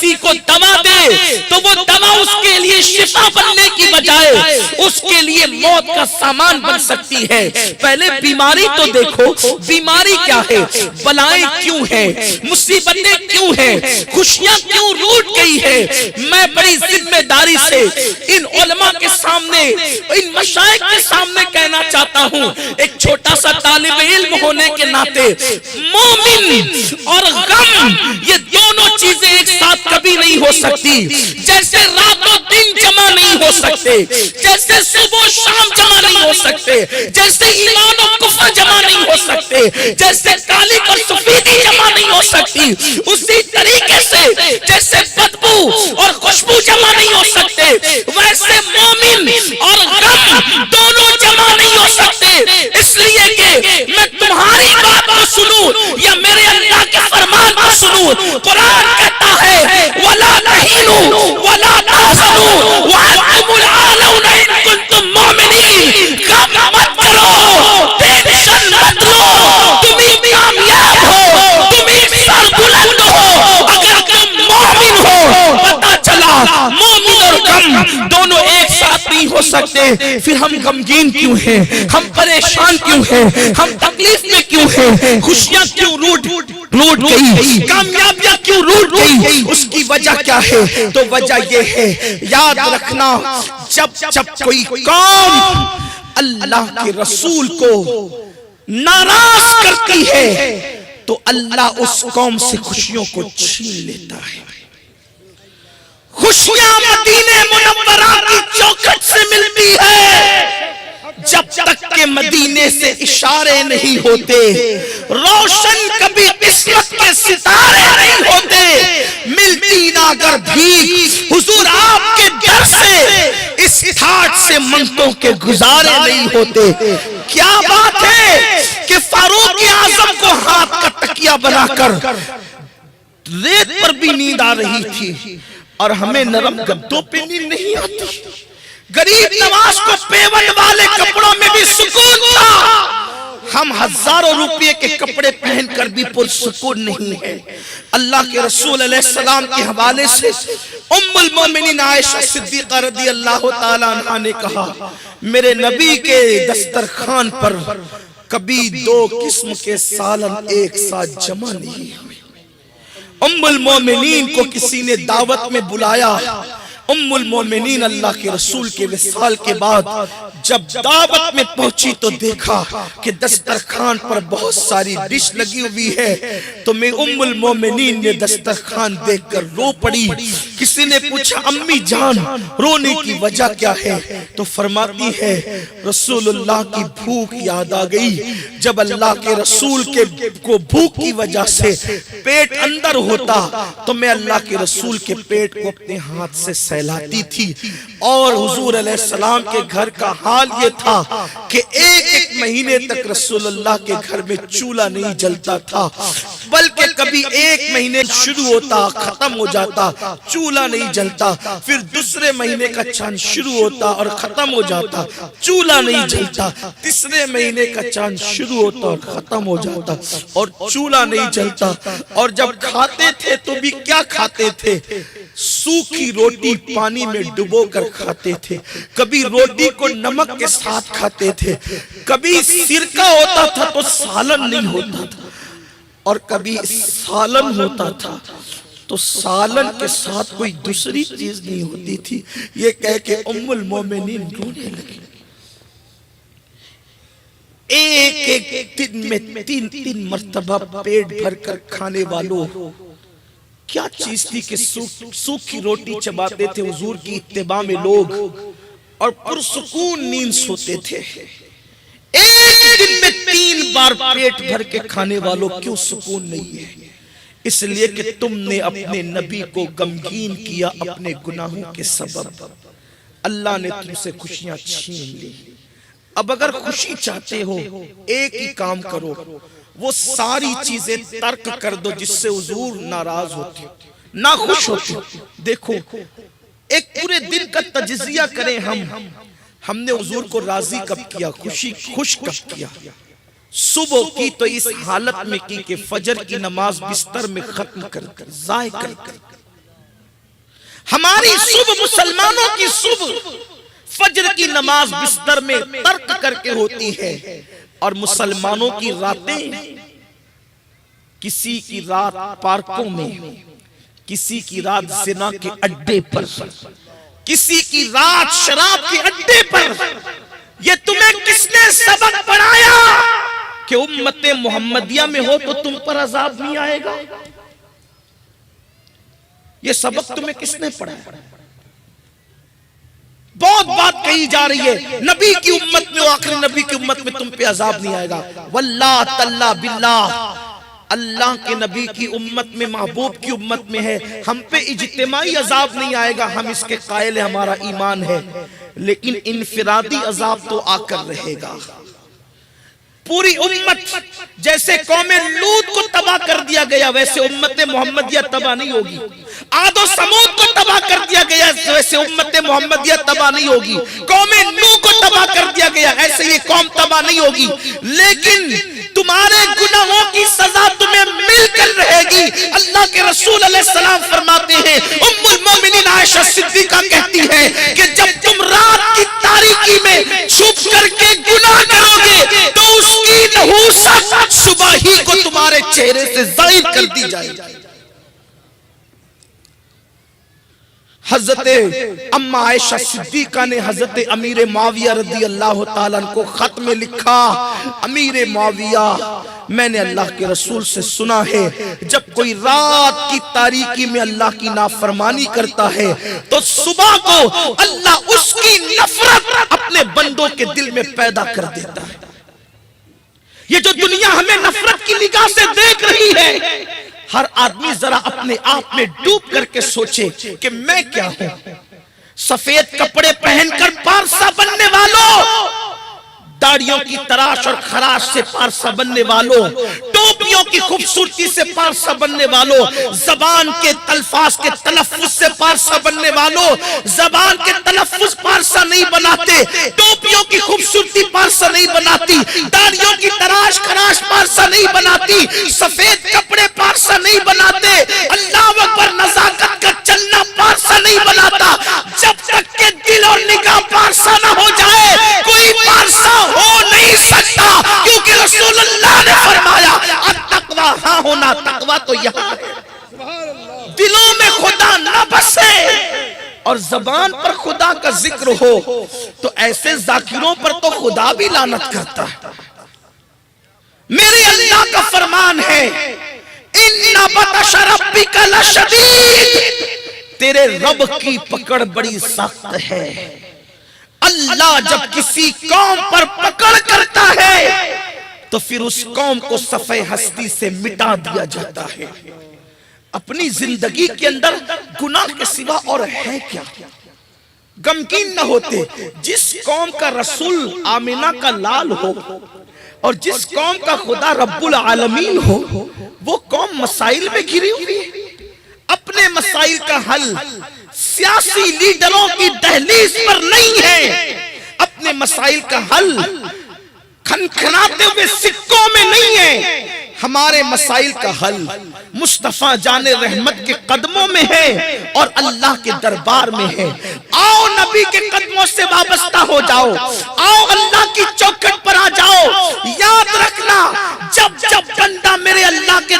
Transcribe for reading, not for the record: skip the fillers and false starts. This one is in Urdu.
کسی کو دوا دے تو وہ دوا اس کے لیے شفا بننے کی بجائے اس کے لیے موت کا سامان بن سکتی ہے۔ پہلے بیماری تو دیکھو، بیماری کیا ہے، بلائیں کیوں ہیں، مصیبتیں کیوں ہیں، خوشیاں کیوں روٹ گئی ہے۔ میں بڑی ذمہ داری سے ان علماء کے سامنے، ان مشائخ کے سامنے کہنا چاہتا ہوں، ایک چھوٹا سا طالب علم ہونے کے ناطے مومن اور غم یہ دونوں چیزیں ایک ساتھ کبھی نہیں ہو سکتی۔ جیسے رات و دن جمع نہیں ہو سکتے، جیسے صبح و شام جمع نہیں ہو سکتے، جیسے ایمان و کفر جمع نہیں ہو سکتے، جیسے کالی اور سفیدی جمع نہیں ہو سکتی، اسی طریقے سے جیسے بدبو اور خوشبو جمع نہیں ہو سکتے، ویسے مومن اور غم دونوں جمع نہیں ہو سکتے۔ اس لیے کہ میں تمہاری بات کو سنوں یا میرے اللہ کے فرمان کو سنوں، قرآن کہتا ہے وَلَا تَهِنُوا وَلَا تَحْزَنُوا وَأَنْتُمُ الْأَعْلَوْنَ إِن كُنتُم مُّؤْمِنِينَ۔ غم مت کرو، ٹینشن مت لو، تم ہی کامیاب ہو، تم ہی سربلند ہو اگر تم مومن ہو۔ پتہ چلا مومن اور غم دونوں ایک ساتھ نہیں ہو سکتے۔ پھر ہم غمگین کیوں ہیں، ہم پریشان کیوں ہیں، ہم تکلیف میں کیوں ہیں، خوشیاں کیوں روٹ گئی، کامیابیاں کیوں روٹ گئی، اس کی وجہ کیا ہے؟ تو وجہ یہ ہے، یاد رکھنا، جب کوئی قوم اللہ کے رسول کو ناراض کرتی ہے تو اللہ اس قوم سے خوشیوں کو چھین لیتا ہے۔ خوشیاں مدینہ منورہ کی چوکھٹ سے ملتی ہے، جب تک کہ مدینے سے اشارے نہیں ہوتے، روشن کبھی قسمت کے ستارے نہیں ہوتے، ملتی نہ اگر بھی حضور آپ کے در سے اس ٹھاٹ سے منتوں کے گزارے نہیں ہوتے۔ کیا بات ہے کہ فاروق اعظم کو ہاتھ کا تکیہ بنا کر ریت پر بھی نیند آ رہی تھی اور ہمیں نرم گدوں پہ نیند نہیں آتی۔ غریب نواز کو پیون والے کپڑوں میں بھی سکون تھا، ہم ہزاروں روپے کے کپڑے پہن کر بھی پرسکون نہیں ہیں۔ اللہ کے رسول علیہ السلام کے حوالے سے ام المومنین عائشہ صدیقہ رضی اللہ تعالیٰ عنہ نے کہا، میرے نبی کے دسترخوان پر کبھی دو قسم کے سالن ایک ساتھ جمع نہیں ہوئے۔ ام المومنین کو کسی نے دعوت میں بلایا، ام المومنین اللہ کے رسول کے وصال کے بعد جب دعوت میں پہنچی تو دیکھا کہ دسترخوان پر بہت ساری ڈش لگی ہوئی ہے، تو میں ام المومنین نے دسترخوان دیکھ کر رو پڑی۔ کسی نے پوچھا امی جان رونے کی وجہ کیا ہے؟ تو فرماتی ہے رسول اللہ کی بھوک یاد آ گئی، جب اللہ کے رسول کو بھوک کی وجہ سے پیٹ اندر ہوتا تو میں اللہ کے رسول کے پیٹ کو اپنے ہاتھ سے سہلاتی تھی، اور حضور علیہ السلام کے گھر کا حال یہ تھا کہ ایک مہینے تک رسول اللہ کے گھر میں چولہا نہیں جلتا تھا، بلکہ کبھی ایک مہینے شروع ہوتا ختم ہو جاتا چولہا نہیں جلتا، پھر دوسرے مہینے کا چاند شروع ہوتا اور ختم ہو جاتا چولہا نہیں جلتا، تیسرے مہینے کا چاند شروع ہوتا اور ختم ہو جاتا اور چولہا نہیں جلتا۔ اور جب کھاتے تھے تو بھی کیا کھاتے تھے؟ سوکھی روٹی پانی میں ڈبو کر کھاتے تھے، کبھی روٹی کو نمک کے ساتھ کھاتے تھے، کبھی سرکہ ہوتا تھا تو سالن نہیں ہوتا تھا، اور کبھی سالن ہوتا تھا تو سالن کے ساتھ کوئی دوسری چیز نہیں ہوتی تھی۔ یہ کہہ کے ام المومنین رونے لگی۔ ایک دن میں تین مرتبہ پیٹ بھر کر کھانے والوں کیا چیز تھی کہ سوکھی روٹی چباتے تھے حضور کی اتباع میں لوگ، اور پرسکون نیند سوتے تھے۔ ایک دن میں 3 بار پیٹ بھر کے کھانے والوں کیوں سکون نہیں ہے؟ اس لیے کہ تم نے اپنے نبی کو غمگین کیا اپنے گناہوں کے سبب، اللہ نے تم سے خوشیاں چھین لی۔ اب اگر خوشی چاہتے ہو ایک ہی کام کرو، وہ ساری چیزیں ترک کر دو جس سے حضور ناراض ہوتے ناخوش ہوتے۔ دیکھو ایک پورے دن کا تجزیہ کریں، ہم نے حضور کو راضی کب کیا، خوش کب کیا؟ صبح کی تو اس حالت میں کی کہ فجر کی نماز بستر میں ختم کر کر ضائع کر کر ہماری صبح مسلمانوں کی صبح فجر کی نماز بستر میں ترک کر کے ہوتی ہے، اور مسلمانوں کی راتیں کسی کی رات پارکوں میں، کسی کی رات زنا کے اڈے پر، کسی کی رات شراب کے اڈے پر۔ یہ تمہیں کس نے سبق پڑھایا کہ امت محمدیہ میں ہو تو تم پر عذاب نہیں آئے گا؟ یہ سبق تمہیں کس نے پڑھایا؟ بہت بات کہی جا رہی ہے نبی کی امت میں، آخری نبی کی امت میں تم پہ عذاب نہیں آئے گا۔ واللہ تاللہ باللہ، اللہ کے نبی کی امت میں، محبوب کی امت میں ہے، ہم پہ اجتماعی عذاب نہیں آئے گا، ہم اس کے قائل ہیں، ہمارا ایمان ہے، لیکن انفرادی عذاب تو آ کر رہے گا۔ پوری امت جیسے قوم لوط کو تباہ کر دیا گیا ویسے امت محمدیہ تباہ نہیں ہوگی، عاد و سمود کو تباہ کر دیا گیا ویسے امت محمدیہ تباہ نہیں ہوگی، قوم نوح کو تباہ کر دیا گیا ایسے یہ قوم تباہ نہیں ہوگی، لیکن تمہارے گناہوں کی سزا تمہیں مل کر رہے گی۔ اللہ کے رسول علیہ السلام فرماتے ہیں، ام المومنین عائشہ صدیقہ کہتی ہے کہ جب تم رات کی تاریکی میں چھپ کر کے گناہ کرو گے تو اس کی نحوست صبح ہی کو تمہارے چہرے سے زائل کر دی جائے گی۔ حضرت اما عائشہ صدیقہ نے حضرت امیر معاویہ رضی اللہ تعالیٰ عنہ کو خط میں لکھا، امیر معاویہ، میں نے اللہ کے رسول سے سنا ہے جب کوئی رات کی تاریکی میں اللہ کی نافرمانی کرتا ہے تو صبح کو اللہ اس کی نفرت اپنے بندوں کے دل میں پیدا کر دیتا ہے۔ یہ جو دنیا ہمیں نفرت کی نگاہ سے دیکھ رہی ہے، ہر آدمی ذرا اپنے آپ میں ڈوب کر کے سوچے کہ میں کیا ہوں۔ سفید کپڑے پہن کر پارسا بننے والوں، داڑیوں کی تراش اور خراش سے پارسا بننے والوں، ٹوپیوں کی خوبصورتی سے پارسا بننے والوں، زبان کے الفاظ کے تلفظ سے پارسا بننے والوں، زبان کے تلفظ پارسا نہیں بناتے، ٹوپیوں کی خوبصورتی پارسا نہیں بناتی، داڑیوں کی تراش خراش پارسا نہیں بناتی، سفید کپڑے پارسا نہیں بناتے، اللہ اکبر نزاکت کا چلنا پارسا نہیں بناتا۔ جب تک کہ دل اور نگاہ پارسا نہ ہو جائے کوئی پارسا ہو نہیں سکتا، کیونکہ رسول اللہ نے فرمایا التقوی ہاں ہونا، تقوی تو یہاں ہے۔ دلوں میں خدا نہ بسے اور زبان پر خدا کا ذکر ہو تو ایسے ذاکروں پر تو خدا بھی لعنت کرتا ہے۔ میرے اللہ کا فرمان ہے اِنَّ بَطْشَ رَبِّكَ لَشَدِيدٌ، تیرے رب کی پکڑ بڑی سخت ہے۔ اللہ جب کسی قوم پر پکڑ کرتا ہے تو پھر اس قوم کو صفحہ ہستی سے مٹا دیا جاتا ہے۔ اپنی زندگی کے اندر گناہ کے سوا اور ہے کیا؟ غمگین نہ ہوتے۔ جس قوم کا رسول آمنہ کا لال ہو اور جس قوم کا خدا رب العالمین ہو، وہ قوم مسائل میں گھری ہوئی ہے۔ اپنے مسائل کا حل سیاسی لیڈروں کی دہلیز پر نہیں ہے، اپنے مسائل کا حل کھنکھناتے ہوئے سکوں میں نہیں ہے، ہمارے مسائل کا حل مصطفیٰ جان رحمت کے قدموں میں ہے اور اللہ کے دربار میں ہے۔ آؤ نبی کے قدموں سے وابستہ ہو جاؤ، آؤ اللہ کی چوکھٹ پر آ جاؤ۔ یاد رکھنا جب جب بندہ میرے اللہ کے